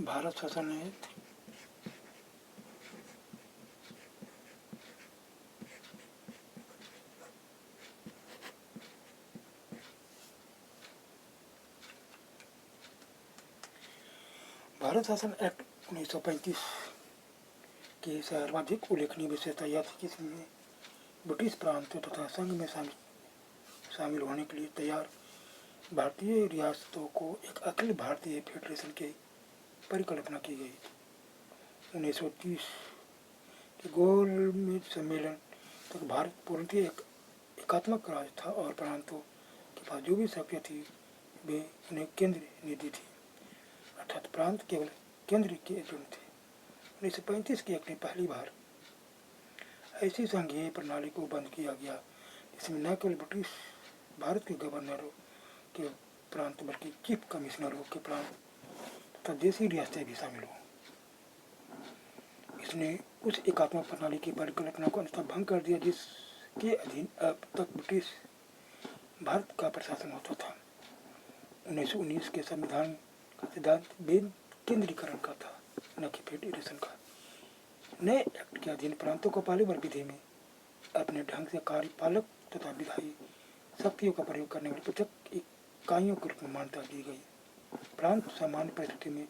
भारत शासन ने भारत शासन एक्ट 1935 की सर्वाधिक उल्लेखनीय विशेषता यह थी कि इसमें ब्रिटिश प्रांतों तथा संघ में शामिल होने के लिए तैयार भारतीय रियासतों को एक अखिल भारतीय फेडरेशन की परिकल्पना की गई। 1930 के गोलमेज सम्मेलन तक भारत पूर्णतः एक एकात्मक राज्य था और प्रांतों के पास जो भी शक्तियाँ थी वे उन्हें केंद्र निधि थी, अर्थात प्रांत केवल केंद्र के अधीन थे। 1935 के एक्ट में पहली बार ऐसी संघीय प्रणाली को बंद किया गया जिसमें न केवल ब्रिटिश भारत के गवर्नरों के प्रांत बल्कि चीफ कमिश्नरों के प्रांत तथा देशी रियासतें भी शामिल हों। इसने उस एकात्मक प्रणाली की परिकल्पना को अंततः भंग कर दिया जिसके अधीन अब तक ब्रिटिश भारत का प्रशासन होता था। 1919 के संविधान का सिद्धांत केंद्रीकरण का था, न कि फेडरेशन का। नए एक्ट के अधीन प्रांतों को पालिबर विधि में अपने ढंग से कार्यपालक तथा विधायी शक्तियों का प्रयोग करने वाली पृथक इकाइयों के रूप में मान्यता दी गई। प्रांत सामान्य परिस्थिति में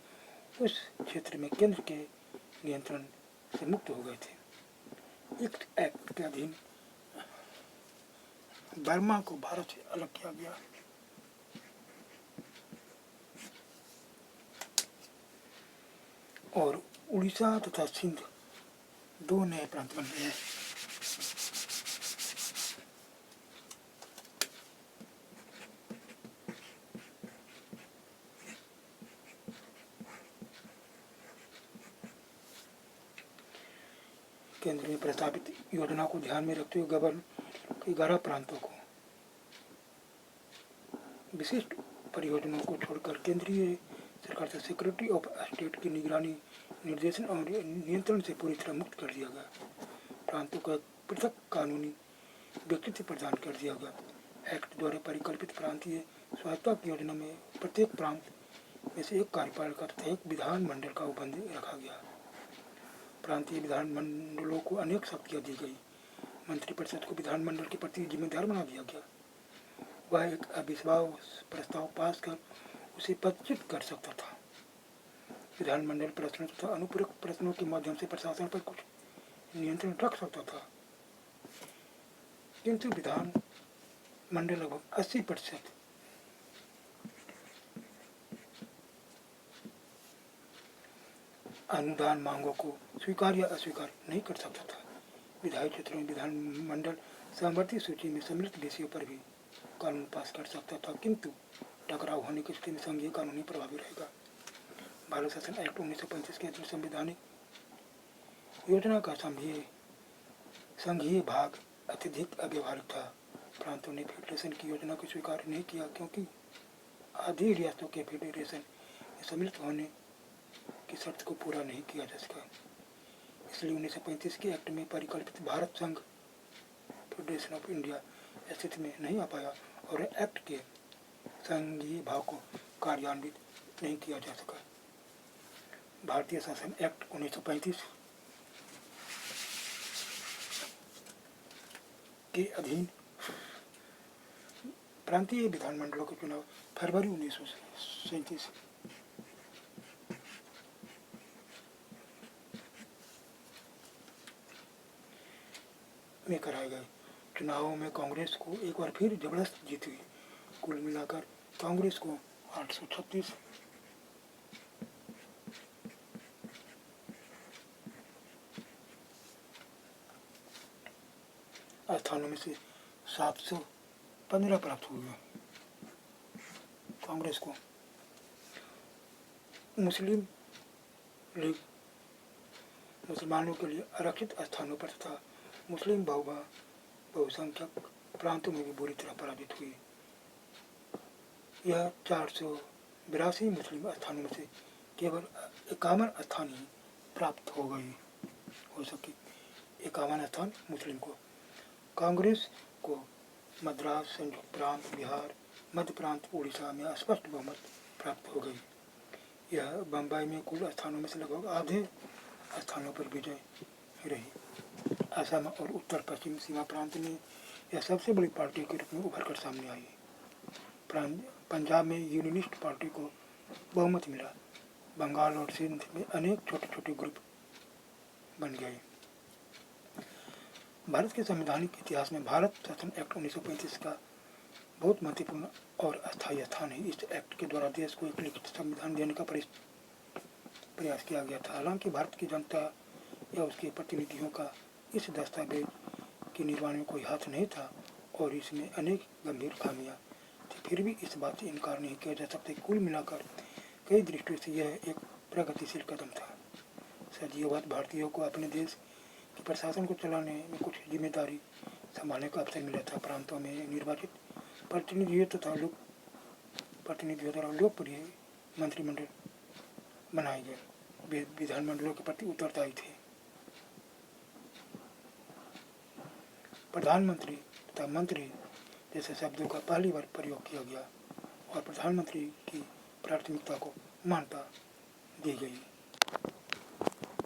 उस क्षेत्र में केंद्र के नियंत्रण से मुक्त हो गए थे। इस एक्ट के अधीन बर्मा को भारत से अलग किया गया। और उड़ीसा तथा सिंध दो नए प्रांत बन गए हैं। केंद्र में प्रस्तावित योजना को ध्यान में रखते हुए गवर्नर 11 प्रांतों को विशिष्ट परियोजनाओं को छोड़कर केंद्रीय सरकार से सेक्रेटरी ऑफ स्टेट की निगरानी, निर्देशन और नियंत्रण से पूरी तरह मुक्त कर दिया गया। प्रांतों को एक पृथक कानूनी व्यक्तित्व प्रदान कर दिया गया। एक्ट द्वारा परिकल्पित प्रांतीय स्वायत्तता की योजना में प्रत्येक प्रांत में से एक कार्यपालिका तथा एक विधानमंडल का उपबंध रखा गया। प्रांतीय विधानमंडलों को अनेक शक्तियाँ दी गई। मंत्रिपरिषद को विधानमंडल के प्रति जिम्मेदार बना दिया गया। वह एक अविश्वास प्रस्ताव पास कर उसे पदच्युत कर सकता था। विधानमंडल प्रश्नों तथा अनुपूरक प्रश्नों के माध्यम से प्रशासन पर कुछ नियंत्रण रख सकता था, किंतु विधानमंडल लगभग 80% अनुदान मांगों को स्वीकार या अस्वीकार नहीं कर सकता था। विधायी क्षेत्रों में विधानमंडल सामर्थ्य सूची में सम्मिलित विषयों पर भी कानून पास कर सकता था, किंतु टकराव होने की स्थिति में संघीय कानून ही प्रभावी रहेगा। भारत शासन एक्ट 1935 के अधीन संवैधानिक योजना का संघीय भाग अत्यधिक अव्यवहारिक था। प्रांतों ने फेडरेशन की योजना को स्वीकार नहीं किया क्योंकि आधी रियासतों के फेडरेशन में सम्मिलित होने की शर्त को पूरा नहीं किया जा सका। इसलिए 1935 के एक्ट में परिकल्पित भारत संघ फेडरेशन ऑफ इंडिया स्थिति में नहीं आ पाया और एक्ट के संघीय भाग को कार्यान्वित नहीं किया जा सका। भारतीय शासन एक्ट 1935 के अधीन प्रांतीय विधानमंडलों के चुनाव फरवरी 1937 में कराए गए। चुनावों में कांग्रेस को एक बार फिर जबरदस्त जीत हुई। कुल मिलाकर कांग्रेस को 836 स्थानों में से 715 प्राप्त हुए। कांग्रेस को मुस्लिम लीग मुसलमानों के लिए आरक्षित स्थानों पर तथा मुस्लिम बहुसंख्यक प्रांतों में भी बुरी तरह पराजित हुई। यह 482 मुस्लिम स्थानों में से केवल 51 स्थान ही प्राप्त हो सके। 51 स्थान मुस्लिम को। कांग्रेस को मद्रास, संयुक्त प्रांत, बिहार, मध्य प्रांत, उड़ीसा में स्पष्ट बहुमत प्राप्त हो गई। यह बम्बई में कुल स्थानों में से लगभग आधे स्थानों पर विजय रही। असम और उत्तर पश्चिम सीमा प्रांत में यह सबसे बड़ी पार्टी के रूप में उभर कर सामने आई। पंजाब में यूनियनिस्ट पार्टी को बहुमत मिला। बंगाल और सिंध में अनेक छोटे छोटे ग्रुप बन गए। भारत के संवैधानिक इतिहास में भारत शासन एक्ट 1935 का बहुत महत्वपूर्ण और अस्थायी स्थान है। इस एक्ट के द्वारा देश को एक लिखित संविधान देने का प्रयास किया गया था। हालांकि भारत की जनता या उसके प्रतिनिधियों का इस दस्तावेज के निर्माण में कोई हाथ नहीं था और इसमें अनेक गंभीर खामियां थी, फिर भी इस बात से इनकार नहीं किया जा सकता। कुल मिलाकर कई दृष्टियों से यह एक प्रगतिशील कदम था। सदियों बाद भारतीयों को अपने देश के प्रशासन को चलाने में कुछ जिम्मेदारी संभालने का अवसर मिला था। प्रांतों में निर्वाचित प्रतिनिधियों तथा लोकप्रिय मंत्रिमंडल बनाए गए, वे विधानमंडलों के प्रति उत्तरदायी थे। प्रधानमंत्री तथा मंत्री जैसे शब्दों का पहली बार प्रयोग किया गया और प्रधानमंत्री की प्राथमिकता को मान्यता दी गई।